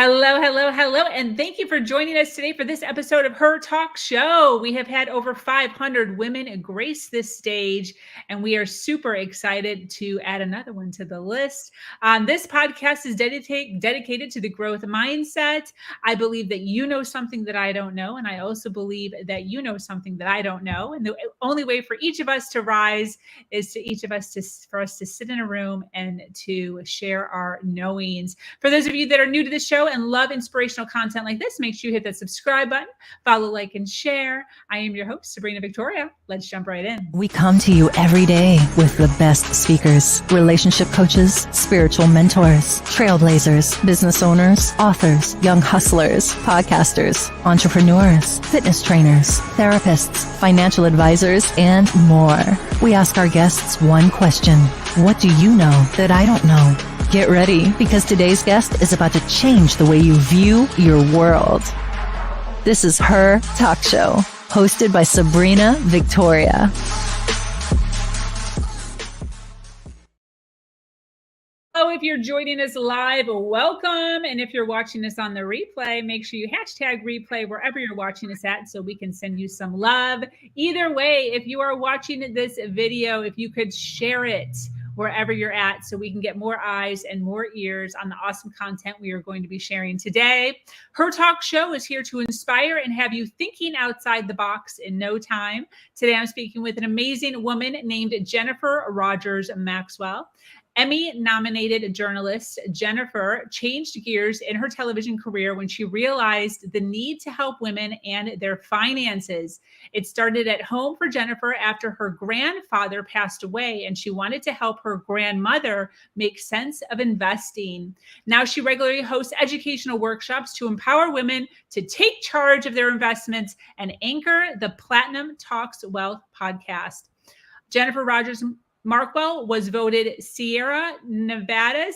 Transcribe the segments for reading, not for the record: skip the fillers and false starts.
Hello, hello, hello, and thank you for joining us today for this episode of Her Talk Show. We have had over 500 women grace this stage, and we are super excited to add another one to the list. This podcast is dedicated to the growth mindset. I believe that you know something that I don't know, and I also believe that you know something that I don't know. And the only way for each of us to rise is for us to sit in a room and to share our knowings. For those of you that are new to the show and love inspirational content like this, make sure you hit that subscribe button, follow, like, and share. I am your host, Sabrina Victoria. Let's jump right in. We come to you every day with the best speakers, relationship coaches, spiritual mentors, trailblazers, business owners, authors, young hustlers, podcasters, entrepreneurs, fitness trainers, therapists, financial advisors, and more. We ask our guests one question. What do you know that I don't know? Get ready, because today's guest is about to change the way you view your world. This is Her Talk Show, hosted by Sabrina Victoria. Hello, if you're joining us live, welcome. And if you're watching us on the replay, make sure you hashtag replay wherever you're watching us at so we can send you some love. Either way, if you are watching this video, if you could share it wherever you're at so we can get more eyes and more ears on the awesome content we are going to be sharing today. Her Talk Show is here to inspire and have you thinking outside the box in no time. Today I'm speaking with an amazing woman named Jennifer Rogers Markwell. Emmy-nominated journalist Jennifer changed gears in her television career when she realized the need to help women and their finances. It started at home for Jennifer after her grandfather passed away, and she wanted to help her grandmother make sense of investing. Now she regularly hosts educational workshops to empower women to take charge of their investments and anchor the Platinum Talks Wealth podcast. Jennifer Rogers Markwell was voted Sierra Nevada's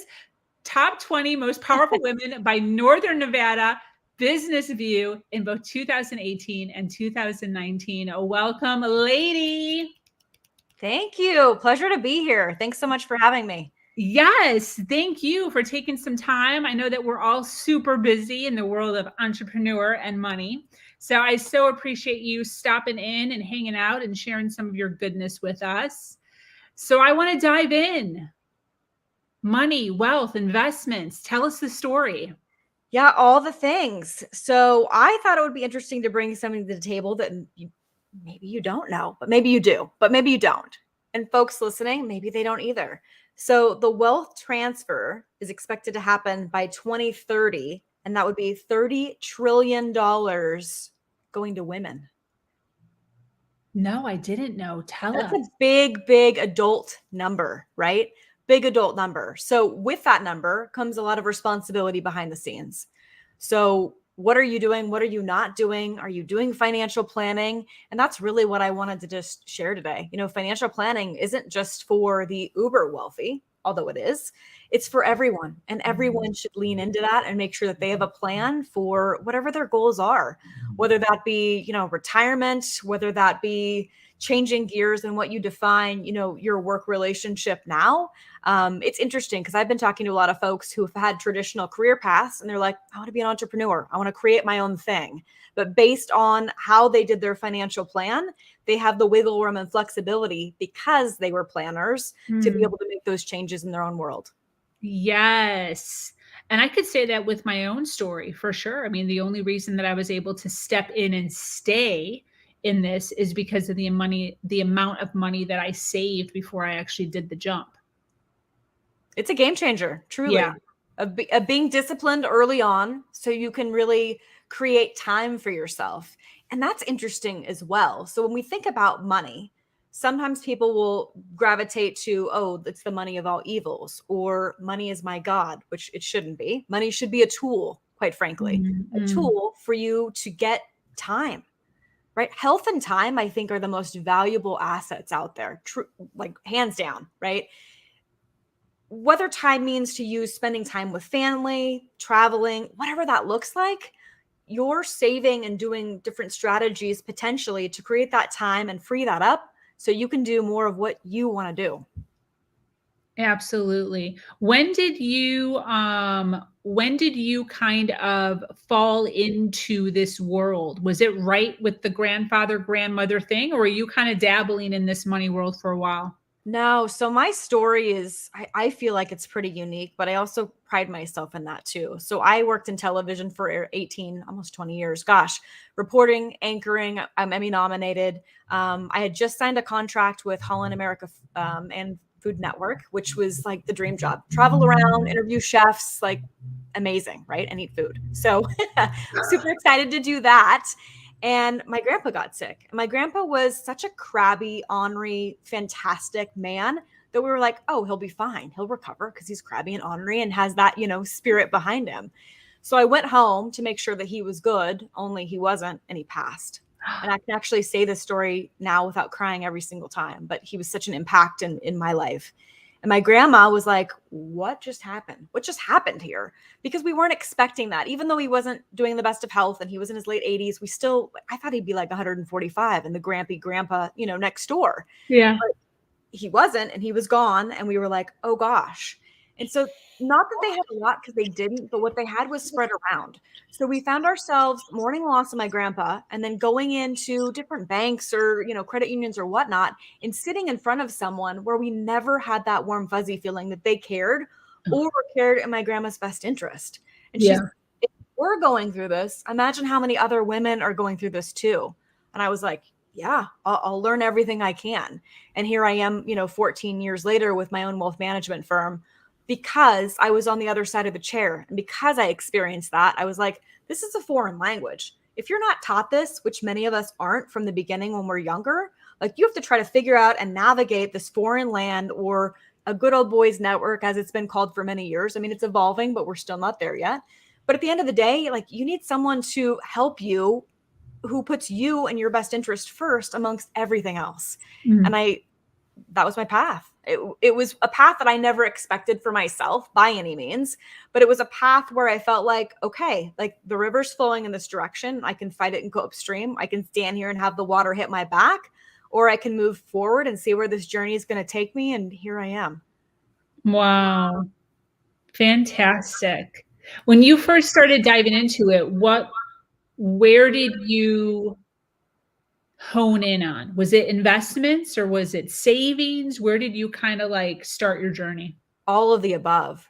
top 20 most powerful women by Northern Nevada Business View in both 2018 and 2019. Welcome, lady. Thank you. Pleasure to be here. Thanks so much for having me. Yes, thank you for taking some time. I know that we're all super busy in the world of entrepreneur and money. So I so appreciate you stopping in and hanging out and sharing some of your goodness with us. So I want to dive in. Money, wealth, investments. Tell us the story. Yeah, all the things. So I thought it would be interesting to bring something to the table that maybe you don't know, but maybe you do, but maybe you don't. And folks listening, maybe they don't either. So the wealth transfer is expected to happen by 2030, and that would be $30 trillion going to women. No, I didn't know. Tell us. That's a big, big adult number, right? Big adult number. So with that number comes a lot of responsibility behind the scenes. So what are you doing? What are you not doing? Are you doing financial planning? And that's really what I wanted to just share today. You know, financial planning isn't just for the uber wealthy, although it is. It's for everyone. And everyone should lean into that and make sure that they have a plan for whatever their goals are, whether that be, you know, retirement, whether that be changing gears and what you define, you know, your work relationship now. It's interesting because I've been talking to a lot of folks who have had traditional career paths and they're like, I want to be an entrepreneur. I want to create my own thing. But based on how they did their financial plan, they have the wiggle room and flexibility because they were planners to be able to make those changes in their own world. Yes. And I could say that with my own story for sure. I mean, the only reason that I was able to step in and stay in this is because of the amount of money that I saved before I actually did the jump. It's a game changer, truly. Yeah. Of being disciplined early on so you can really create time for yourself. And that's interesting as well. So when we think about money, sometimes people will gravitate to, oh, it's the money of all evils, or money is my God, which it shouldn't be. Money should be a tool, quite frankly, a tool for you to get time, right? Health and time, I think, are the most valuable assets out there, like hands down, right? Whether time means to you spending time with family, traveling, whatever that looks like, you're saving and doing different strategies potentially to create that time and free that up so you can do more of what you want to do. Absolutely. When did you kind of fall into this world? Was it right with the grandfather, grandmother thing, or were you kind of dabbling in this money world for a while? No, so my story is, I feel like it's pretty unique, but I also pride myself in that too. So I worked in television for 18, almost 20 years. Gosh, reporting, anchoring, I'm Emmy nominated. I had just signed a contract with Holland America and Food Network, which was like the dream job. Travel around, interview chefs, like amazing, right? And eat food. So super excited to do that. And my grandpa got sick. My grandpa was such a crabby, ornery, fantastic man that we were like, oh, he'll be fine. He'll recover because he's crabby and ornery and has that, spirit behind him. So I went home to make sure that he was good, only he wasn't, and he passed. And I can actually say this story now without crying every single time, but he was such an impact in my life. And my grandma was like, what just happened? What just happened here? Because we weren't expecting that. Even though he wasn't doing the best of health and he was in his late 80s, I thought he'd be like 145 and the grampy grandpa, next door. Yeah. But he wasn't, and he was gone. And we were like, oh gosh. And so not that they had a lot because they didn't, but what they had was spread around. So we found ourselves mourning loss of my grandpa and then going into different banks or, credit unions or whatnot and sitting in front of someone where we never had that warm, fuzzy feeling that they cared or cared in my grandma's best interest. And she's, Yeah. if we're going through this, imagine how many other women are going through this too. And I was like, yeah, I'll learn everything I can. And here I am, 14 years later with my own wealth management firm because I was on the other side of the chair. And because I experienced that, I was like, this is a foreign language. If you're not taught this, which many of us aren't from the beginning when we're younger, like you have to try to figure out and navigate this foreign land or a good old boys network, as it's been called for many years. I mean, it's evolving, but we're still not there yet. But at the end of the day, like you need someone to help you who puts you and your best interest first amongst everything else. Mm. And that was my path. It was a path that I never expected for myself by any means, but it was a path where I felt like, okay, like the river's flowing in this direction. I can fight it and go upstream. I can stand here and have the water hit my back, or I can move forward and see where this journey is going to take me. And here I am. Wow. Fantastic. When you first started diving into it, where did you hone in on? Was it investments or was it savings? Where did you kind of like start your journey? All of the above.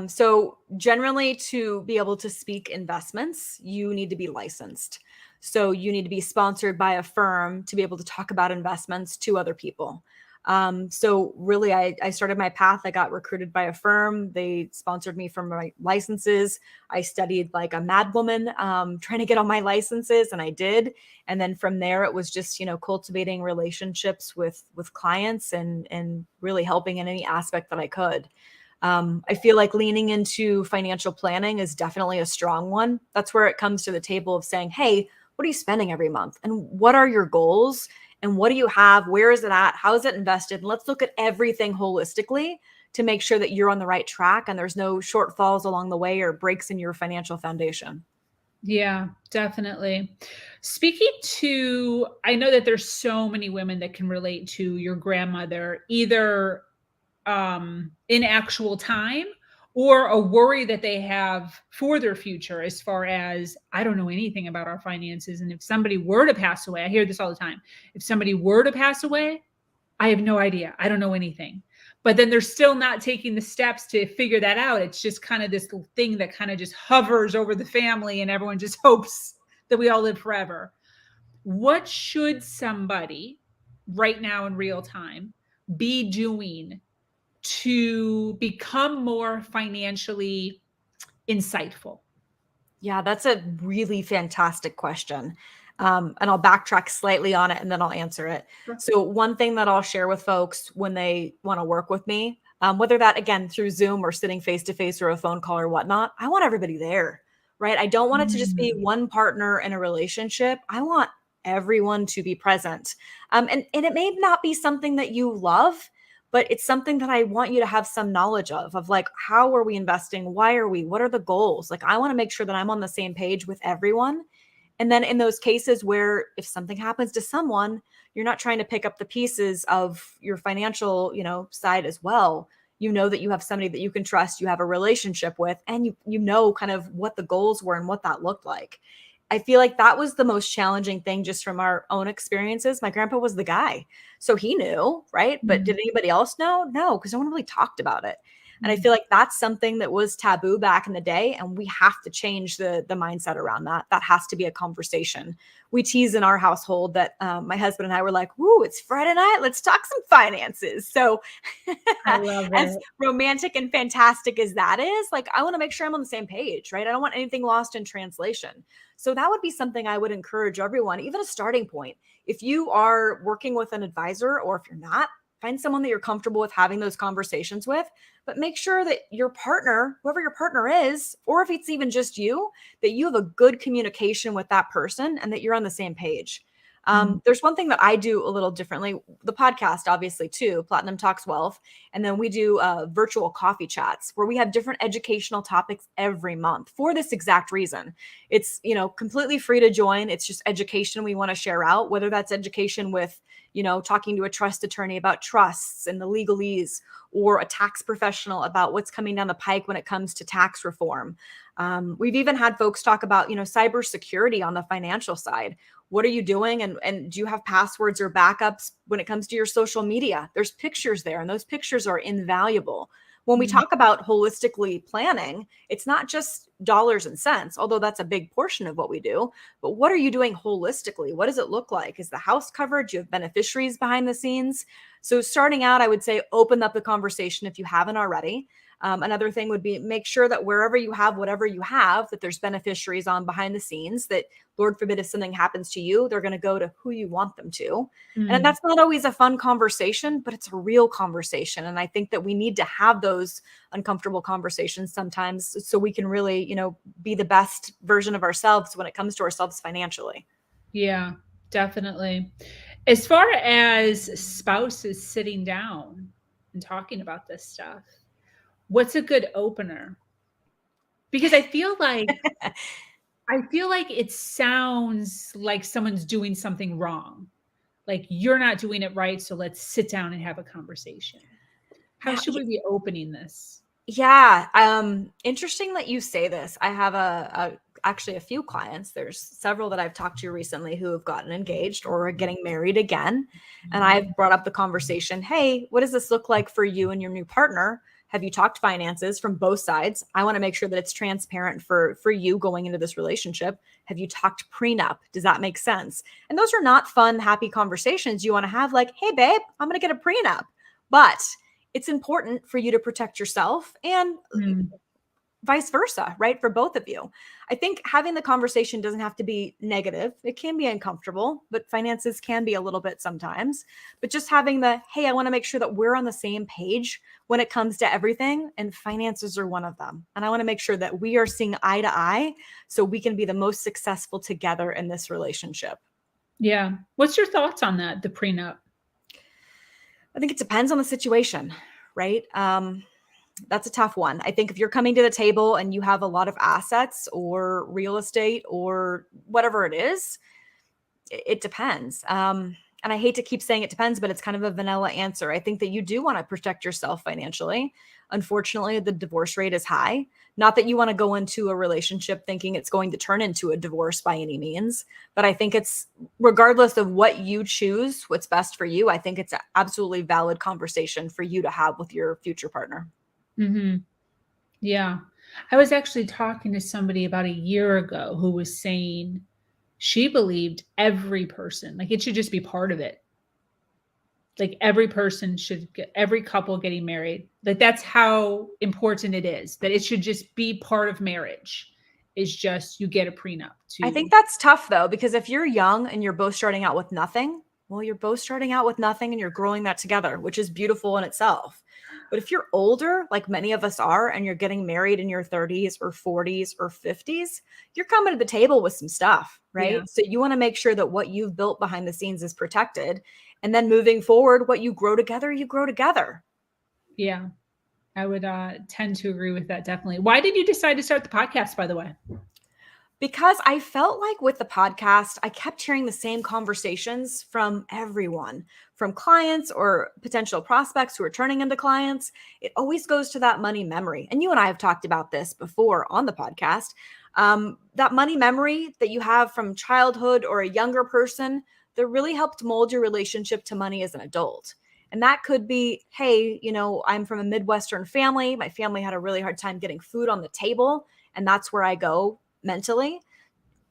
So generally to be able to speak investments, you need to be licensed. So you need to be sponsored by a firm to be able to talk about investments to other people. So really, I started my path. I got recruited by a firm. They sponsored me for my licenses. I studied like a mad woman, trying to get all my licenses, and I did. And then from there, it was just, cultivating relationships with clients and really helping in any aspect that I could. I feel like leaning into financial planning is definitely a strong one. That's where it comes to the table of saying, hey, what are you spending every month? And what are your goals? And what do you have? Where is it at? How is it invested? And let's look at everything holistically to make sure that you're on the right track and there's no shortfalls along the way or breaks in your financial foundation. Yeah, definitely. I know that there's so many women that can relate to your grandmother, either in actual time or a worry that they have for their future as far as, I don't know anything about our finances. And if somebody were to pass away, I hear this all the time. If somebody were to pass away, I have no idea. I don't know anything. But then they're still not taking the steps to figure that out. It's just kind of this thing that kind of just hovers over the family and everyone just hopes that we all live forever. What should somebody right now in real time be doing to become more financially insightful? Yeah, that's a really fantastic question. And I'll backtrack slightly on it and then I'll answer it. Sure. So one thing that I'll share with folks when they want to work with me, whether that again through Zoom or sitting face to face or a phone call or whatnot, I want everybody there, right? I don't want it to just be one partner in a relationship. I want everyone to be present. And it may not be something that you love, but it's something that I want you to have some knowledge of like, how are we investing? Why are we? What are the goals? Like, I want to make sure that I'm on the same page with everyone. And then in those cases where if something happens to someone, you're not trying to pick up the pieces of your financial, side as well. you know that you have somebody that you can trust, you have a relationship with, and you know kind of what the goals were and what that looked like. I feel like that was the most challenging thing just from our own experiences. My grandpa was the guy, so he knew, right? But did anybody else know? No, because no one really talked about it. And I feel like that's something that was taboo back in the day, and we have to change the mindset around that. That has to be a conversation. We tease in our household that my husband and I were like, "Woo, it's Friday night. Let's talk some finances." So, I love as it. romantic and fantastic as that is, like, I want to make sure I'm on the same page, right? I don't want anything lost in translation. So that would be something I would encourage everyone, even a starting point. If you are working with an advisor, or if you're not, find someone that you're comfortable with having those conversations with, but make sure that your partner, whoever your partner is, or if it's even just you, that you have a good communication with that person and that you're on the same page. There's one thing that I do a little differently. The podcast, obviously, too, Platinum Talks Wealth. And then we do virtual coffee chats where we have different educational topics every month for this exact reason. It's, completely free to join. It's just education we want to share out, whether that's education with, talking to a trust attorney about trusts and the legalese, or a tax professional about what's coming down the pike when it comes to tax reform. We've even had folks talk about, cybersecurity on the financial side. What are you doing? And do you have passwords or backups when it comes to your social media? There's pictures there, and those pictures are invaluable. When we talk about holistically planning, it's not just dollars and cents, although that's a big portion of what we do. But what are you doing holistically? What does it look like? Is the house covered? Do you have beneficiaries behind the scenes? So starting out, I would say open up the conversation if you haven't already. Another thing would be make sure that wherever you have whatever you have, that there's beneficiaries on behind the scenes, that Lord forbid if something happens to you, they're going to go to who you want them to. And that's not always a fun conversation, but it's a real conversation. And I think that we need to have those uncomfortable conversations sometimes so we can really, be the best version of ourselves when it comes to ourselves financially. Yeah, definitely. As far as spouses sitting down and talking about this stuff, what's a good opener? Because I feel like it sounds like someone's doing something wrong. Like you're not doing it right, so let's sit down and have a conversation. How should we be opening this? Yeah. Interesting that you say this. I have actually a few clients. There's several that I've talked to recently who have gotten engaged or are getting married again. And I've brought up the conversation. Hey, what does this look like for you and your new partner? Have you talked finances from both sides? I want to make sure that it's transparent for you going into this relationship. Have you talked prenup? Does that make sense? And those are not fun, happy conversations you want to have like, hey, babe, I'm going to get a prenup. But it's important for you to protect yourself and vice versa, right? For both of you. I think having the conversation doesn't have to be negative. It can be uncomfortable, but finances can be a little bit sometimes. But just having hey, I want to make sure that we're on the same page when it comes to everything, and finances are one of them. And I want to make sure that we are seeing eye to eye so we can be the most successful together in this relationship. Yeah. What's your thoughts on that, the prenup? I think it depends on the situation, right? That's a tough one. I think if you're coming to the table and you have a lot of assets or real estate or whatever it is, it depends. And I hate to keep saying it depends, but it's kind of a vanilla answer. I think that you do want to protect yourself financially. Unfortunately, the divorce rate is high. Not that you want to go into a relationship thinking it's going to turn into a divorce by any means, but I think it's regardless of what you choose, what's best for you. I think it's an absolutely valid conversation for you to have with your future partner. Mm-hmm. Yeah. I was actually talking to somebody about a year ago who was saying she believed every person, like it should just be part of it. Like every person should get, every couple getting married. Like that's how important it is, that it should just be part of marriage. Is just you get a prenup too. I think that's tough though, because if you're young and you're both starting out with nothing, well, you're both starting out with nothing and you're growing that together, which is beautiful in itself. But if you're older, like many of us are, and you're getting married in your 30s or 40s or 50s, you're coming to the table with some stuff, right? Yeah. So you want to make sure that what you've built behind the scenes is protected. And then moving forward, what you grow together, you grow together. Yeah, I would tend to agree with that. Definitely. Why did you decide to start the podcast, by the way? Because I felt like with the podcast, I kept hearing the same conversations from everyone, from clients or potential prospects who are turning into clients. It always goes to that money memory. And you and I have talked about this before on the podcast. That money memory that you have from childhood or a younger person that really helped mold your relationship to money as an adult. And that could be, hey, I'm from a Midwestern family. My family had a really hard time getting food on the table. And that's where I go mentally.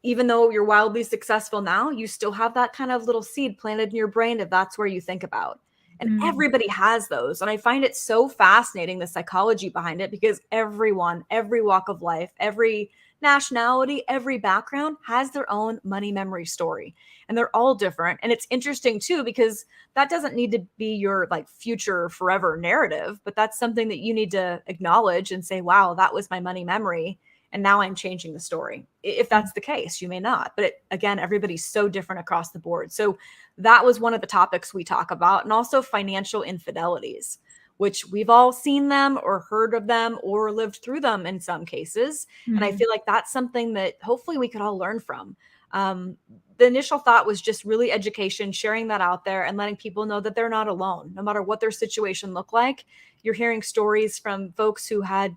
Even though you're wildly successful now, you still have that kind of little seed planted in your brain if that's where you think about. And everybody has those. And I find it so fascinating, the psychology behind it, because everyone, every walk of life, every nationality, every background has their own money memory story. And they're all different. And it's interesting too, because that doesn't need to be your like future forever narrative, but that's something that you need to acknowledge and say, wow, that was my money memory. And now I'm changing the story. If that's the case, you may not. But again, everybody's so different across the board. So that was one of the topics we talk about. And also financial infidelities, which we've all seen them or heard of them or lived through them in some cases. And I feel like that's something that hopefully we could all learn from. The initial thought was just really education, sharing that out there and letting people know that they're not alone, no matter what their situation looked like. You're hearing stories from folks who had,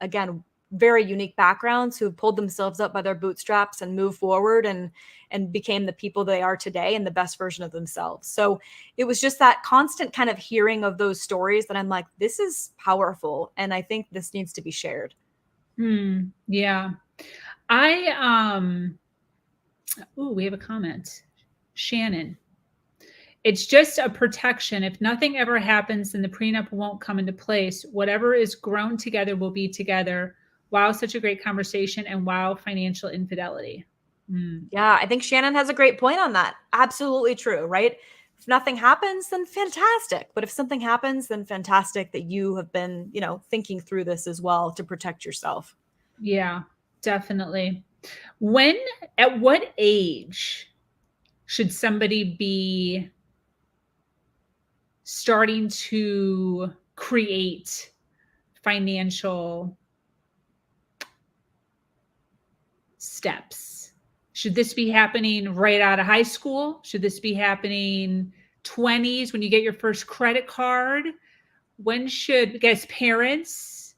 again, very unique backgrounds who have pulled themselves up by their bootstraps and moved forward and became the people they are today and the best version of themselves. So it was just that constant kind of hearing of those stories that I'm like, this is powerful. And I think this needs to be shared. Yeah. We have a comment. Shannon. It's just a protection. If nothing ever happens, then the prenup won't come into place. Whatever is grown together will be together. Wow, such a great conversation. And wow, financial infidelity. Yeah, I think Shannon has a great point on that. Absolutely true, right? If nothing happens, then fantastic. But if something happens, then fantastic that you have been, thinking through this as well to protect yourself. Yeah, definitely. At what age should somebody be starting to create financial steps? Should this be happening right out of high school? Should this be happening 20s when you get your first credit card? When should, guys, parents,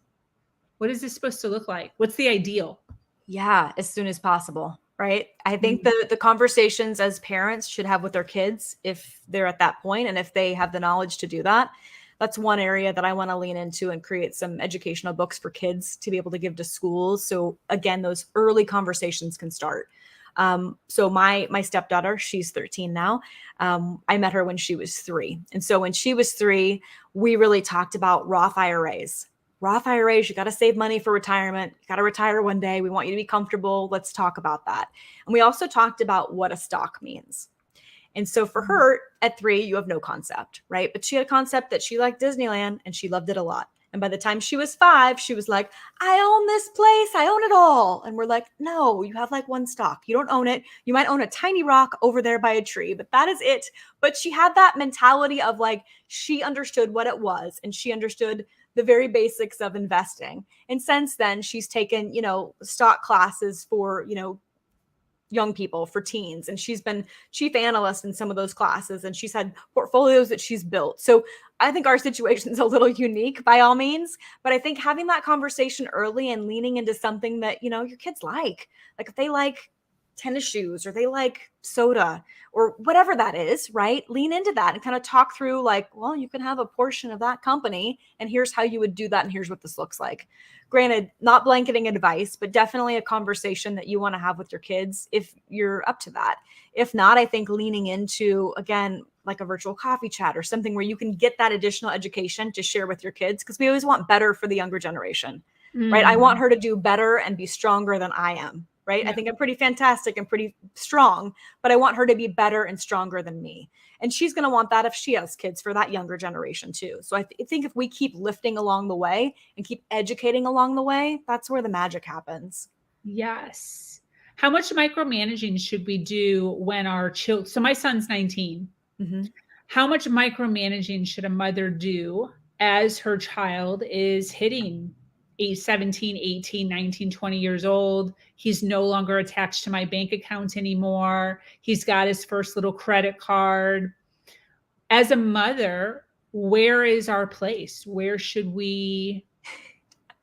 what is this supposed to look like? What's the ideal? Yeah, as soon as possible, right? I think the conversations as parents should have with their kids if they're at that point and if they have the knowledge to do that. That's one area that I want to lean into and create some educational books for kids to be able to give to schools. So again, those early conversations can start. So my stepdaughter, she's 13 now. I met her when she was 3. And so when she was 3, we really talked about Roth IRAs. Roth IRAs, you got to save money for retirement. You got to retire one day. We want you to be comfortable. Let's talk about that. And we also talked about what a stock means. And so for her at 3, you have no concept, right? But she had a concept that she liked Disneyland and she loved it a lot. And by the time she was 5, she was like, I own this place. I own it all. And we're like, no, you have like one stock. You don't own it. You might own a tiny rock over there by a tree, but that is it. But she had that mentality of like, she understood what it was and she understood the very basics of investing. And since then, she's taken, stock classes for, young people, for teens. And she's been chief analyst in some of those classes. And she's had portfolios that she's built. So I think our situation is a little unique by all means. But I think having that conversation early and leaning into something that, your kids like if they like tennis shoes or they like soda or whatever that is, right? Lean into that and kind of talk through like, well, you can have a portion of that company and here's how you would do that. And here's what this looks like. Granted, not blanketing advice, but definitely a conversation that you want to have with your kids if you're up to that. If not, I think leaning into, again, like a virtual coffee chat or something where you can get that additional education to share with your kids, because we always want better for the younger generation, right? I want her to do better and be stronger than I am. Right. Yeah. I think I'm pretty fantastic and pretty strong, but I want her to be better and stronger than me. And she's going to want that if she has kids for that younger generation too. So I think if we keep lifting along the way and keep educating along the way, that's where the magic happens. Yes. How much micromanaging should we do when our children, so my son's 19. How much micromanaging should a mother do as her child is hitting 17, 18, 19, 20 years old. He's no longer attached to my bank account anymore. He's got his first little credit card. As a mother, where is our place? Where should we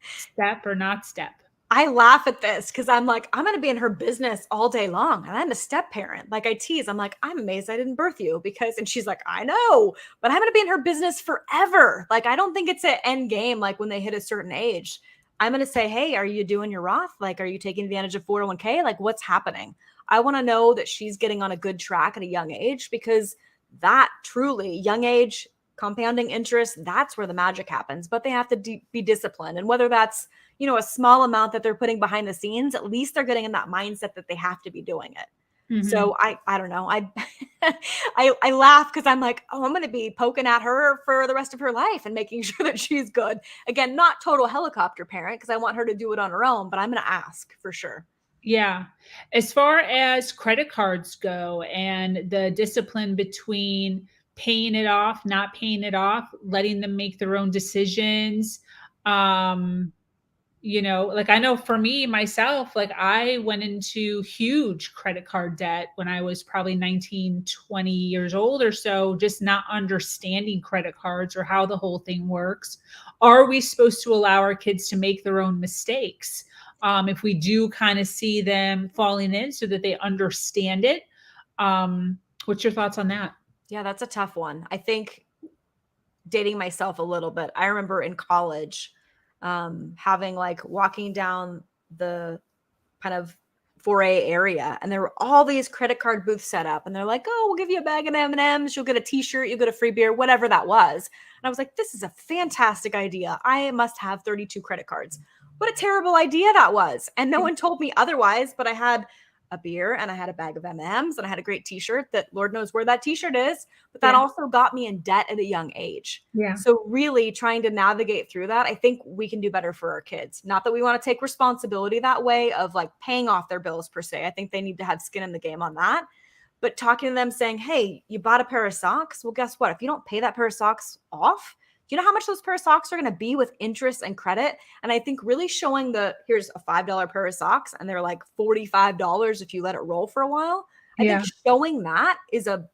step or not step? I laugh at this because I'm like, I'm going to be in her business all day long. And I'm a step parent. Like I tease, I'm like, I'm amazed I didn't birth you because, and she's like, I know, but I'm going to be in her business forever. Like, I don't think it's an end game. Like when they hit a certain age, I'm going to say, hey, are you doing your Roth? Like, are you taking advantage of 401k? Like what's happening? I want to know that she's getting on a good track at a young age because that truly young age compounding interest, that's where the magic happens, but they have to be disciplined. And whether that's, you know, a small amount that they're putting behind the scenes, at least they're getting in that mindset that they have to be doing it. Mm-hmm. So I don't know. I laugh because I'm like, oh, I'm going to be poking at her for the rest of her life and making sure that she's good. Again, not total helicopter parent because I want her to do it on her own, but I'm going to ask for sure. Yeah. As far as credit cards go and the discipline between paying it off, not paying it off, letting them make their own decisions, you know, like I know for me, myself, like I went into huge credit card debt when I was probably 19, 20 years old or so, just not understanding credit cards or how the whole thing works. Are we supposed to allow our kids to make their own mistakes? If we do kind of see them falling in so that they understand it. What's your thoughts on that? Yeah, that's a tough one. I think dating myself a little bit, I remember in college, having like walking down the kind of 4A area and there were all these credit card booths set up and they're like, oh, we'll give you a bag of M&Ms. You'll get a t-shirt. You'll get a free beer, whatever that was. And I was like, this is a fantastic idea. I must have 32 credit cards. What a terrible idea that was. And no one told me otherwise, but I had a beer and I had a bag of M&Ms and I had a great t-shirt that Lord knows where that t-shirt is, but that also got me in debt at a young age. Yeah. So really trying to navigate through that, I think we can do better for our kids. Not that we want to take responsibility that way of like paying off their bills per se. I think they need to have skin in the game on that. But talking to them saying, hey, you bought a pair of socks. Well, guess what? If you don't pay that pair of socks off, do you know how much those pair of socks are going to be with interest and credit? And I think really showing here's a $5 pair of socks and they're like $45 if you let it roll for a while. I think showing that is a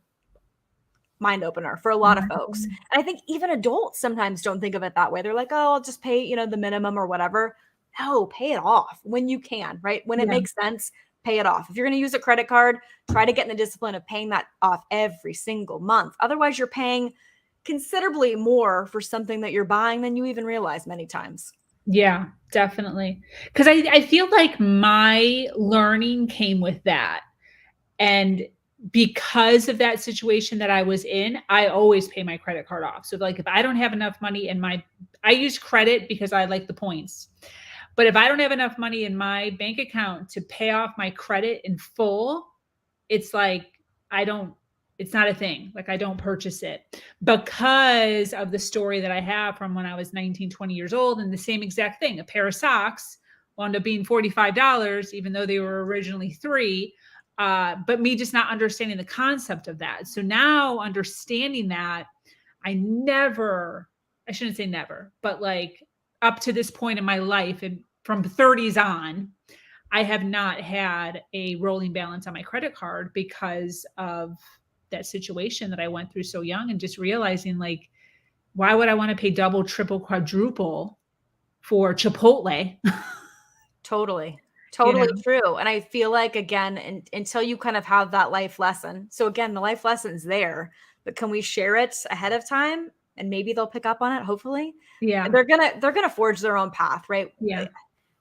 mind opener for a lot of folks. And I think even adults sometimes don't think of it that way. They're like, oh, I'll just pay, you know, the minimum or whatever. No, pay it off when you can, right? When it makes sense, pay it off. If you're going to use a credit card, try to get in the discipline of paying that off every single month. Otherwise, you're paying considerably more for something that you're buying than you even realize many times. Yeah, definitely. Because I feel like my learning came with that. And because of that situation that I was in, I always pay my credit card off. So like if I don't have enough money in I use credit because I like the points. But if I don't have enough money in my bank account to pay off my credit in full, it's like it's not a thing. Like I don't purchase it because of the story that I have from when I was 19, 20 years old, and the same exact thing. A pair of socks wound up being $45, even though they were originally $3. But me just not understanding the concept of that. So now understanding that, I shouldn't say never, but like up to this point in my life and from 30s on, I have not had a rolling balance on my credit card because of that situation that I went through so young, and just realizing like, why would I want to pay double, triple, quadruple for Chipotle? Totally true. And I feel like, again, until you kind of have that life lesson. So again, the life lesson's there, but can we share it ahead of time? And maybe they'll pick up on it. Hopefully. Yeah. They're going to forge their own path, right? Yeah.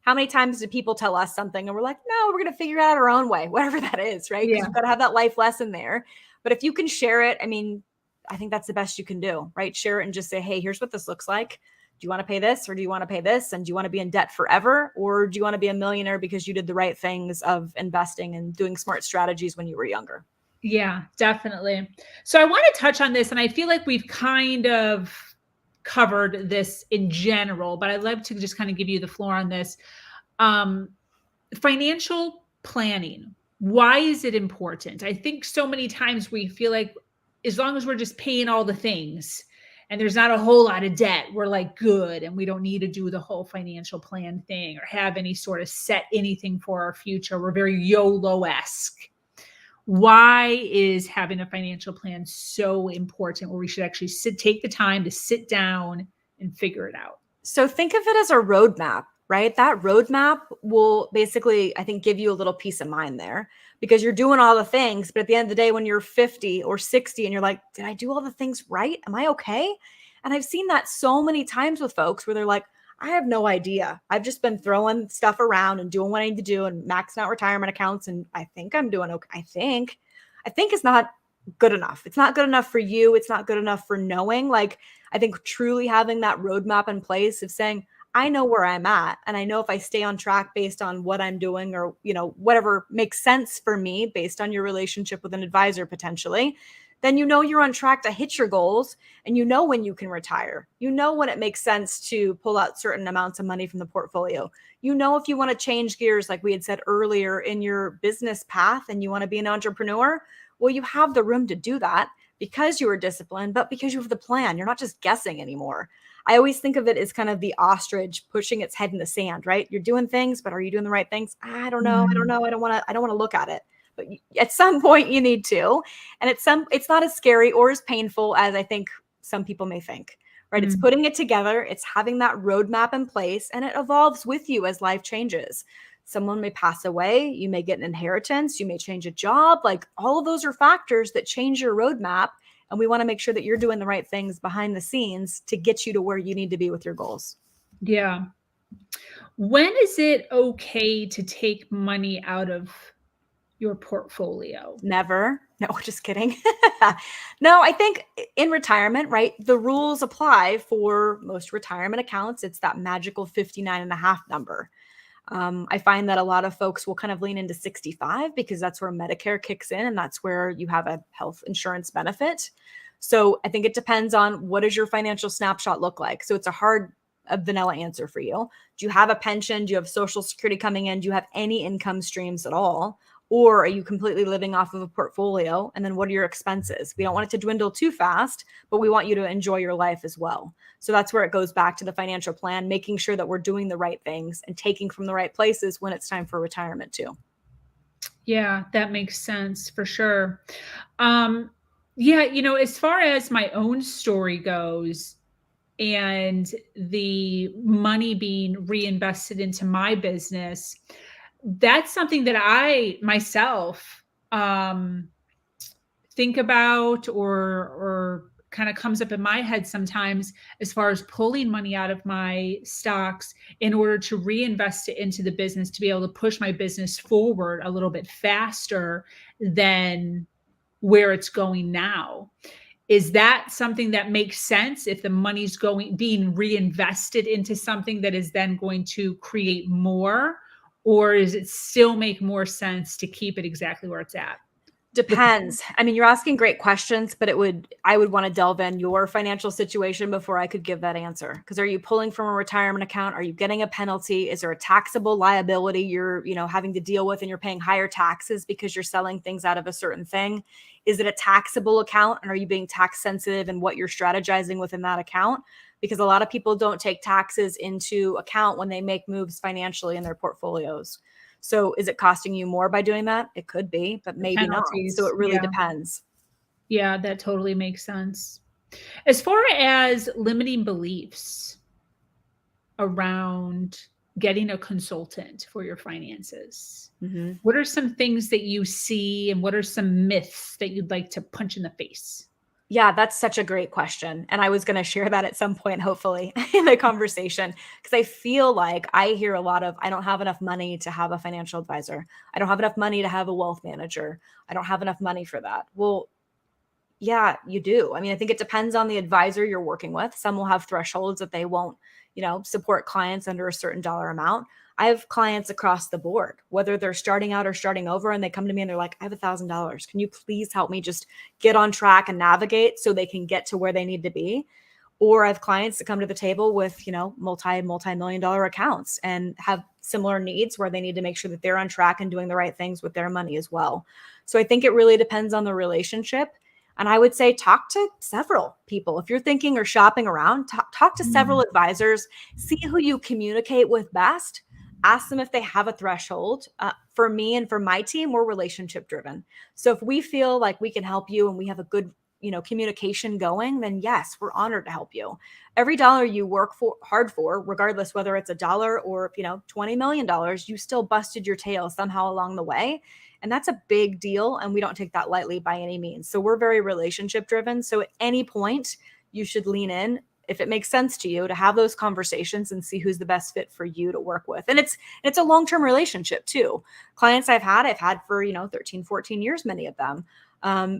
How many times do people tell us something and we're like, no, we're going to figure it out our own way, whatever that is, right? Because you've got to have that life lesson there. But if you can share it, I mean, I think that's the best you can do, right? Share it and just say, hey, here's what this looks like. Do you want to pay this or do you want to pay this? And do you want to be in debt forever? Or do you want to be a millionaire because you did the right things of investing and doing smart strategies when you were younger? Yeah, definitely. So I want to touch on this, and I feel like we've kind of covered this in general, but I'd love to just kind of give you the floor on this. Financial planning. Why is it important? I think so many times we feel like as long as we're just paying all the things and there's not a whole lot of debt, we're like good, and we don't need to do the whole financial plan thing or have any sort of set anything for our future. We're very YOLO-esque. Why is having a financial plan so important, where we should actually take the time to sit down and figure it out? So think of it as a roadmap, right? That roadmap will basically, I think, give you a little peace of mind there, because you're doing all the things. But at the end of the day, when you're 50 or 60 and you're like, did I do all the things right? Am I okay? And I've seen that so many times with folks where they're like, I have no idea. I've just been throwing stuff around and doing what I need to do and maxing out retirement accounts. And I think I'm doing okay. I think it's not good enough. It's not good enough for you. It's not good enough for knowing. Like, I think truly having that roadmap in place of saying, I know where I'm at, and I know if I stay on track based on what I'm doing, or, whatever makes sense for me based on your relationship with an advisor potentially, then you're on track to hit your goals, and when you can retire. When it makes sense to pull out certain amounts of money from the portfolio. If you want to change gears, like we had said earlier, in your business path and you want to be an entrepreneur, well, you have the room to do that because you are disciplined, but because you have the plan. You're not just guessing anymore. I always think of it as kind of the ostrich pushing its head in the sand, right? You're doing things, but are you doing the right things? I don't know. I don't know. I don't want to look at it. But at some point you need to. And it's not as scary or as painful as I think some people may think, right? It's putting it together. It's having that roadmap in place, and it evolves with you as life changes. Someone may pass away. You may get an inheritance. You may change a job. Like, all of those are factors that change your roadmap. And we want to make sure that you're doing the right things behind the scenes to get you to where you need to be with your goals. Yeah. When is it okay to take money out of your portfolio? Never. No, just kidding. No, I think in retirement, right, the rules apply for most retirement accounts. It's that magical 59.5 number. I find that a lot of folks will kind of lean into 65 because that's where Medicare kicks in, and that's where you have a health insurance benefit. So I think it depends on, what does your financial snapshot look like? So it's a vanilla answer for you. Do you have a pension? Do you have Social Security coming in? Do you have any income streams at all? Or are you completely living off of a portfolio? And then what are your expenses? We don't want it to dwindle too fast, but we want you to enjoy your life as well. So that's where it goes back to the financial plan, making sure that we're doing the right things and taking from the right places when it's time for retirement too. Yeah, that makes sense for sure. Yeah, as far as my own story goes, and the money being reinvested into my business, that's something that I myself think about, or kind of comes up in my head sometimes, as far as pulling money out of my stocks in order to reinvest it into the business, to be able to push my business forward a little bit faster than where it's going now. Is that something that makes sense, if the money's being reinvested into something that is then going to create more? Or does it still make more sense to keep it exactly where it's at? Depends. I mean, you're asking great questions, but I would want to delve in your financial situation before I could give that answer. Because are you pulling from a retirement account? Are you getting a penalty? Is there a taxable liability you're, having to deal with, and you're paying higher taxes because you're selling things out of a certain thing? Is it a taxable account? And are you being tax sensitive in what you're strategizing within that account? Because a lot of people don't take taxes into account when they make moves financially in their portfolios. So is it costing you more by doing that? It could be, but maybe not. So it really depends. Yeah, that totally makes sense. As far as limiting beliefs around getting a consultant for your finances, what are some things that you see, and what are some myths that you'd like to punch in the face? Yeah, that's such a great question. And I was going to share that at some point, hopefully, in the conversation, because I feel like I hear a lot of, I don't have enough money to have a financial advisor. I don't have enough money to have a wealth manager. I don't have enough money for that. Well, yeah, you do. I mean, I think it depends on the advisor you're working with. Some will have thresholds that they won't, support clients under a certain dollar amount. I have clients across the board, whether they're starting out or starting over, and they come to me and they're like, I have $1,000. Can you please help me just get on track and navigate so they can get to where they need to be? Or I have clients that come to the table with, multi-million dollar accounts and have similar needs where they need to make sure that they're on track and doing the right things with their money as well. So I think it really depends on the relationship. And I would say talk to several people. If you're thinking or shopping around, talk to several advisors, see who you communicate with best. Ask them if they have a threshold. For me and for my team, we're relationship driven. So if we feel like we can help you and we have a good, communication going, then yes, we're honored to help you. Every dollar you work hard for, regardless whether it's $1 or $20 million, you still busted your tail somehow along the way. And that's a big deal. And we don't take that lightly by any means. So we're very relationship driven. So at any point, you should lean in if it makes sense to you to have those conversations and see who's the best fit for you to work with. And it's a long-term relationship too. Clients I've had for, 13, 14 years, many of them. I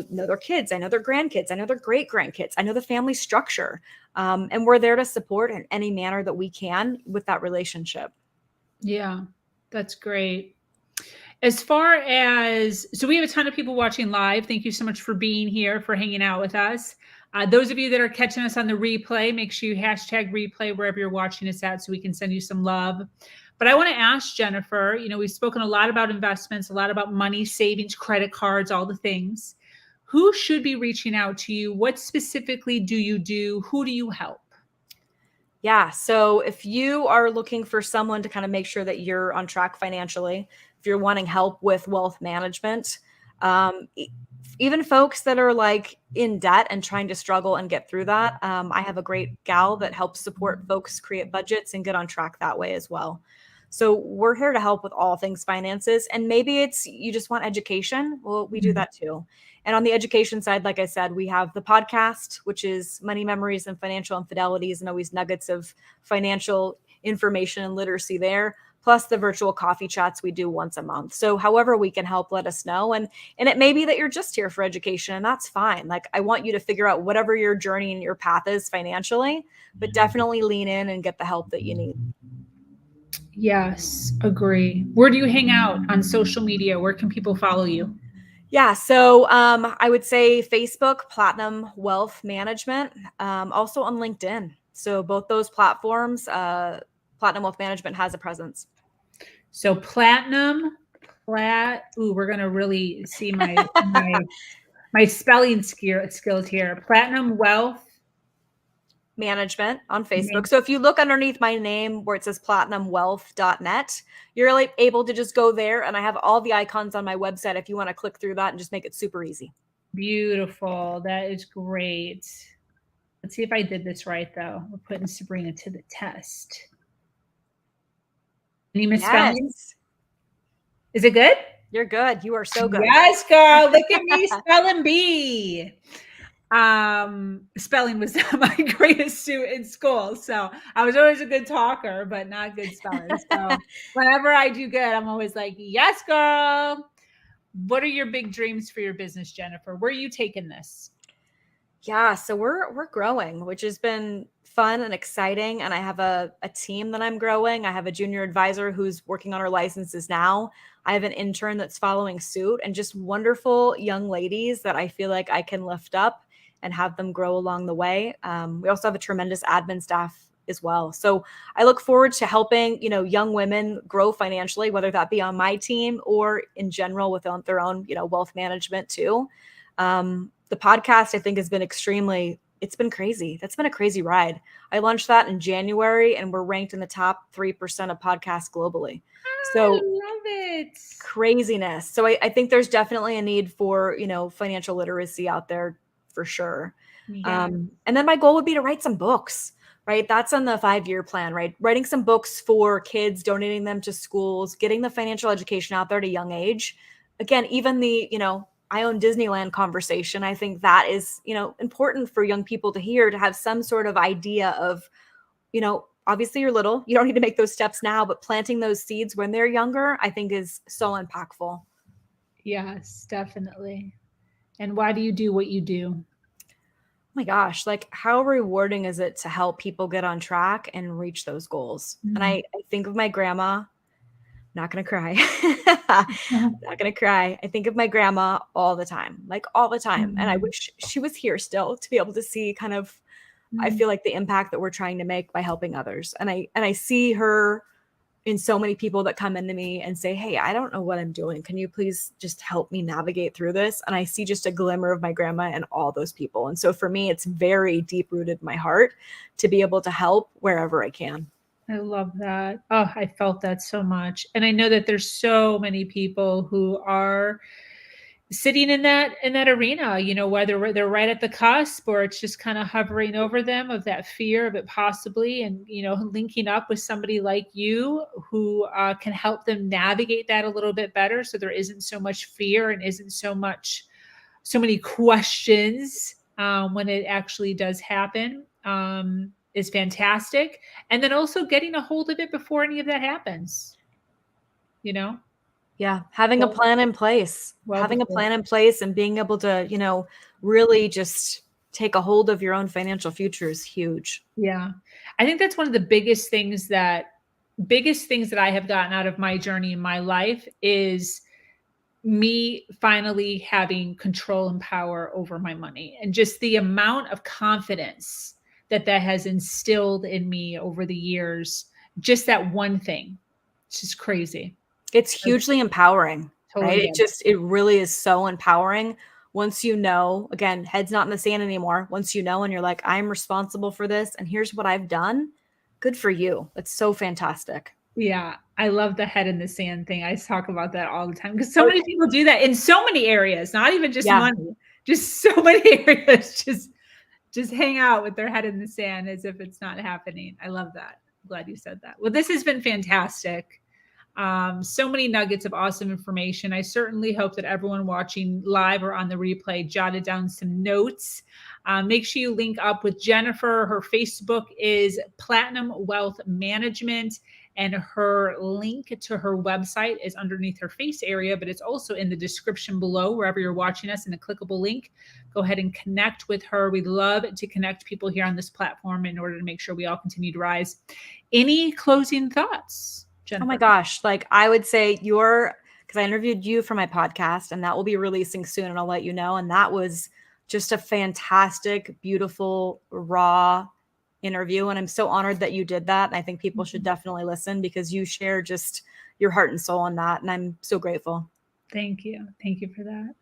know their kids, I know their grandkids, I know their great grandkids, I know the family structure. And we're there to support in any manner that we can with that relationship. Yeah, that's great. As far as, so we have a ton of people watching live. Thank you so much for being here, for hanging out with us. Those of you that are catching us on the replay, make sure you hashtag replay wherever you're watching us at so we can send you some love. But I want to ask Jennifer, we've spoken a lot about investments, a lot about money, savings, credit cards, all the things. Who should be reaching out to you? What specifically do you do? Who do you help? Yeah. So if you are looking for someone to kind of make sure that you're on track financially, if you're wanting help with wealth management, even folks that are like in debt and trying to struggle and get through that, I have a great gal that helps support folks create budgets and get on track that way as well. So we're here to help with all things finances. And maybe it's you just want education. Well, we do that too. And on the education side, like I said, we have the podcast, which is Money Memories and Financial Infidelities, and always nuggets of financial information and literacy there, plus the virtual coffee chats we do once a month. So however we can help, let us know. And it may be that you're just here for education, and that's fine. Like, I want you to figure out whatever your journey and your path is financially, but definitely lean in and get the help that you need. Yes, agree. Where do you hang out on social media? Where can people follow you? Yeah, so I would say Facebook, Platinum Wealth Management, also on LinkedIn. So both those platforms, Platinum Wealth Management has a presence. So we're going to really see my spelling skills here. Platinum Wealth Management on Facebook. So if you look underneath my name where it says platinumwealth.net, you're able to just go there, and I have all the icons on my website if you want to click through that and just make it super easy. Beautiful. That is great. Let's see if I did this right, though. We're putting Sabrina to the test. Any misspelling? Yes. Is it good? You're good. You are so good. Yes, girl. Look at me spelling bee. Spelling was not my greatest suit in school. So I was always a good talker, but not good speller. So whenever I do good, I'm always like, yes, girl. What are your big dreams for your business, Jennifer? Where are you taking this? Yeah, so we're growing, which has been fun and exciting. And I have a team that I'm growing. I have a junior advisor who's working on her licenses now. I have an intern that's following suit, and just wonderful young ladies that I feel like I can lift up and have them grow along the way. We also have a tremendous admin staff as well. So I look forward to helping, young women grow financially, whether that be on my team or in general with their own, wealth management too. The podcast, I think, has been it's been crazy. That's been a crazy ride. I launched that in January, and we're ranked in the top 3% of podcasts globally. So I love it. Craziness. So I think there's definitely a need for, financial literacy out there for sure. Yeah. And then my goal would be to write some books, right? That's on the 5-year plan, right? Writing some books for kids, donating them to schools, getting the financial education out there at a young age. Again, even the, I own Disneyland conversation. I think that is, important for young people to hear, to have some sort of idea of, obviously you're little, you don't need to make those steps now, but planting those seeds when they're younger, I think is so impactful. Yes, definitely. And why do you do what you do? Oh my gosh, how rewarding is it to help people get on track and reach those goals? Mm-hmm. And I think of my grandma. Not going to cry. Not going to cry. I think of my grandma all the time. Mm-hmm. And I wish she was here still to be able to see kind of, I feel like the impact that we're trying to make by helping others. And I see her in so many people that come into me and say, hey, I don't know what I'm doing. Can you please just help me navigate through this? And I see just a glimmer of my grandma and all those people. And so for me, it's very deep rooted in my heart to be able to help wherever I can. I love that. Oh, I felt that so much. And I know that there's so many people who are sitting in that arena, whether they're right at the cusp or it's just kind of hovering over them of that fear of it possibly, and linking up with somebody like you who can help them navigate that a little bit better, so there isn't so much fear and isn't so many questions when it actually does happen, is fantastic. And then also getting a hold of it before any of that happens. Yeah, having a plan in place, and being able to, really just take a hold of your own financial future is huge. Yeah. I think that's one of the biggest things that I have gotten out of my journey in my life is me finally having control and power over my money, and just the amount of confidence that has instilled in me over the years. Just that one thing. It's just crazy. It's hugely empowering, Totally. right? It really is so empowering once again, head's not in the sand anymore. Once and you're like, I'm responsible for this and here's what I've done. Good for you. It's so fantastic. Yeah. I love the head in the sand thing. I talk about that all the time because so many people do that in so many areas, not even just money, just so many areas, just hang out with their head in the sand as if it's not happening. I love that. I'm glad you said that. Well, this has been fantastic. So many nuggets of awesome information. I certainly hope that everyone watching live or on the replay jotted down some notes. Make sure you link up with Jennifer. Her Facebook is Platinum Wealth Management, and her link to her website is underneath her face area, but it's also in the description below, wherever you're watching us, in a clickable link. Go ahead and connect with her. We'd love to connect people here on this platform in order to make sure we all continue to rise. Any closing thoughts, Jennifer? Oh my gosh. Like I would say because I interviewed you for my podcast and that will be releasing soon and I'll let you know. And that was just a fantastic, beautiful, raw interview. And I'm so honored that you did that. And I think people should definitely listen because you share just your heart and soul on that. And I'm so grateful. Thank you. Thank you for that.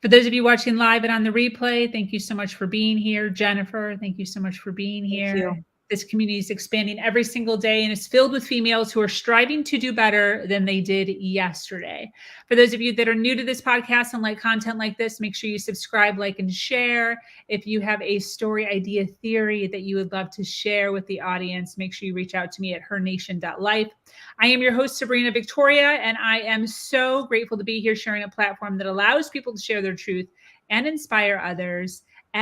For those of you watching live and on the replay, thank you so much for being here. Jennifer, thank you so much for being here. Thank you. This community is expanding every single day and is filled with females who are striving to do better than they did yesterday. For those of you that are new to this podcast and like content like this, make sure you subscribe, like, and share. If you have a story, idea, theory that you would love to share with the audience, make sure you reach out to me at hernation.life. I am your host, Sabrina Victoria, and I am so grateful to be here sharing a platform that allows people to share their truth and inspire others.